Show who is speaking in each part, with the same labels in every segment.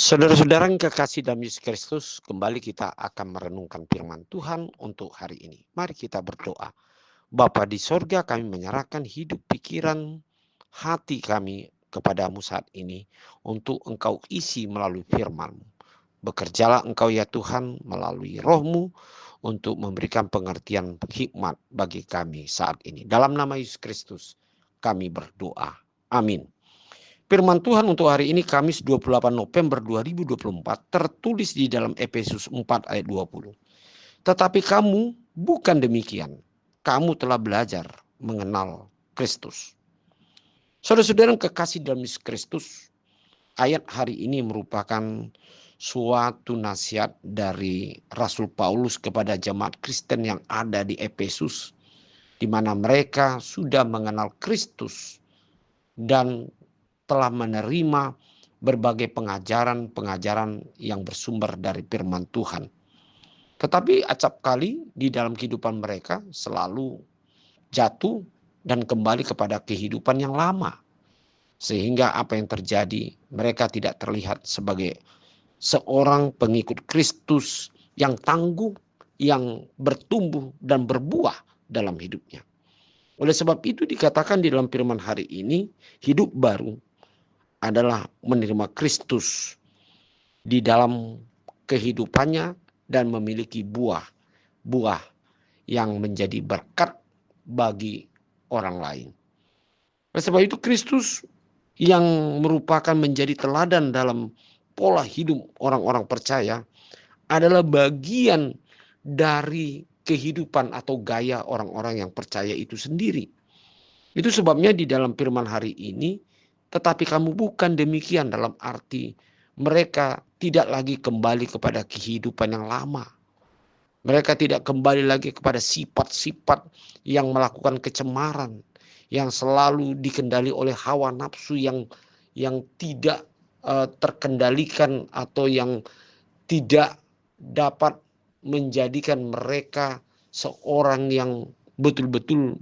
Speaker 1: Saudara-saudara yang kekasih dalam Yesus Kristus, kembali kita akan merenungkan firman Tuhan untuk hari ini. Mari kita berdoa. Bapa di sorga, kami menyerahkan hidup, pikiran, hati kami kepadamu saat ini untuk Engkau isi melalui firman-Mu. Bekerjalah Engkau ya Tuhan melalui roh-Mu untuk memberikan pengertian hikmat bagi kami saat ini. Dalam nama Yesus Kristus kami berdoa. Amin. Firman Tuhan untuk hari ini Kamis 28 November 2024 tertulis di dalam Efesus 4 ayat 20. Tetapi kamu bukan demikian. Kamu telah belajar mengenal Kristus. Saudara-saudara yang kekasih dalam Yesus Kristus, ayat hari ini merupakan suatu nasihat dari Rasul Paulus kepada jemaat Kristen yang ada di Efesus, di mana mereka sudah mengenal Kristus dan telah menerima berbagai pengajaran-pengajaran yang bersumber dari firman Tuhan. Tetapi acap kali di dalam kehidupan mereka selalu jatuh dan kembali kepada kehidupan yang lama. Sehingga apa yang terjadi, mereka tidak terlihat sebagai seorang pengikut Kristus yang tangguh, yang bertumbuh dan berbuah dalam hidupnya. Oleh sebab itu dikatakan di dalam firman hari ini, hidup baru adalah menerima Kristus di dalam kehidupannya dan memiliki buah yang menjadi berkat bagi orang lain. Oleh sebab itu Kristus yang merupakan menjadi teladan dalam pola hidup orang-orang percaya adalah bagian dari kehidupan atau gaya orang-orang yang percaya itu sendiri. Itu sebabnya di dalam firman hari ini, tetapi kamu bukan demikian, dalam arti mereka tidak lagi kembali kepada kehidupan yang lama. Mereka tidak kembali lagi kepada sifat-sifat yang melakukan kecemaran, yang selalu dikendali oleh hawa nafsu yang tidak terkendalikan atau yang tidak dapat menjadikan mereka seorang yang betul-betul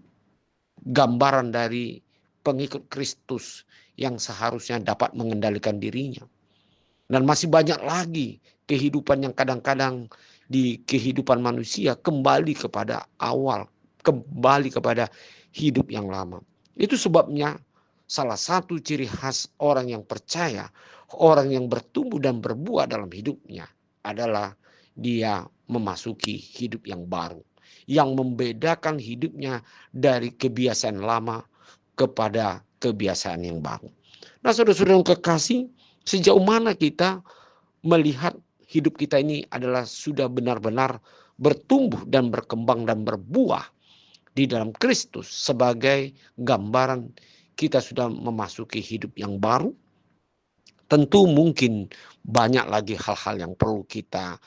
Speaker 1: gambaran dari pengikut Kristus yang seharusnya dapat mengendalikan dirinya. Dan masih banyak lagi kehidupan yang kadang-kadang di kehidupan manusia kembali kepada awal, kembali kepada hidup yang lama. Itu sebabnya salah satu ciri khas orang yang percaya, orang yang bertumbuh dan berbuah dalam hidupnya adalah dia memasuki hidup yang baru, yang membedakan hidupnya dari kebiasaan lama kepada kebiasaan yang baru. Nah, saudara-saudara yang kekasih, sejauh mana kita melihat hidup kita ini adalah sudah benar-benar bertumbuh dan berkembang dan berbuah di dalam Kristus sebagai gambaran kita sudah memasuki hidup yang baru. Tentu mungkin banyak lagi hal-hal yang perlu kita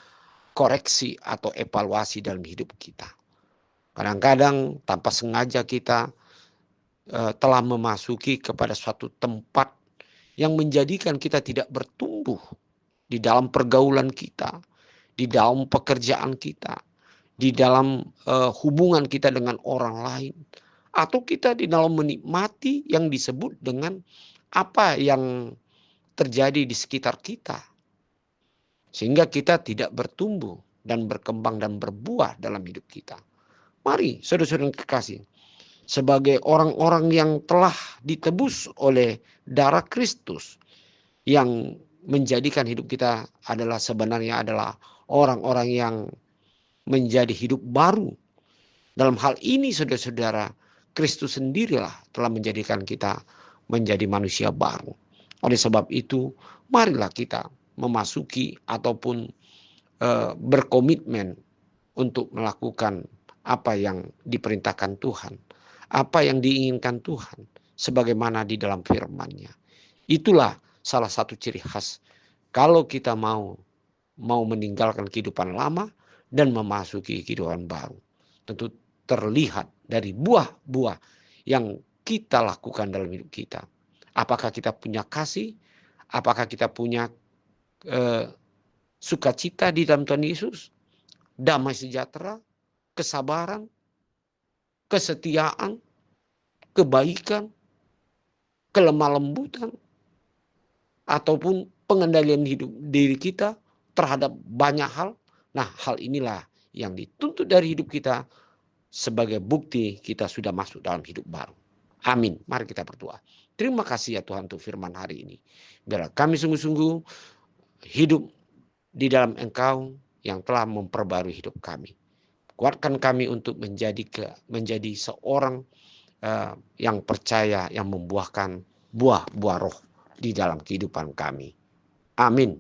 Speaker 1: koreksi atau evaluasi dalam hidup kita. Kadang-kadang tanpa sengaja kita telah memasuki kepada suatu tempat yang menjadikan kita tidak bertumbuh di dalam pergaulan kita, di dalam pekerjaan kita, di dalam hubungan kita dengan orang lain, atau kita di dalam menikmati yang disebut dengan apa yang terjadi di sekitar kita, sehingga kita tidak bertumbuh dan berkembang dan berbuah dalam hidup kita. Mari saudara-saudara yang kekasih, sebagai orang-orang yang telah ditebus oleh darah Kristus, yang menjadikan hidup kita sebenarnya adalah orang-orang yang menjadi hidup baru. Dalam hal ini saudara-saudara, Kristus sendirilah telah menjadikan kita menjadi manusia baru. Oleh sebab itu, marilah kita memasuki ataupun berkomitmen untuk melakukan apa yang diperintahkan Tuhan, apa yang diinginkan Tuhan, sebagaimana di dalam firman-Nya. Itulah salah satu ciri khas kalau kita mau meninggalkan kehidupan lama dan memasuki kehidupan baru. Tentu terlihat dari buah-buah yang kita lakukan dalam hidup kita. Apakah kita punya kasih? Apakah kita punya sukacita di dalam Tuhan Yesus? Damai sejahtera, kesabaran, kesetiaan, kebaikan, kelemah lembutan, ataupun pengendalian hidup diri kita terhadap banyak hal. Nah, hal inilah yang dituntut dari hidup kita sebagai bukti kita sudah masuk dalam hidup baru. Amin. Mari kita berdoa. Terima kasih ya Tuhan untuk firman hari ini. Biarlah kami sungguh-sungguh hidup di dalam Engkau yang telah memperbarui hidup kami. Kuatkan kami untuk menjadi seorang yang percaya, yang membuahkan buah-buah roh di dalam kehidupan kami. Amin.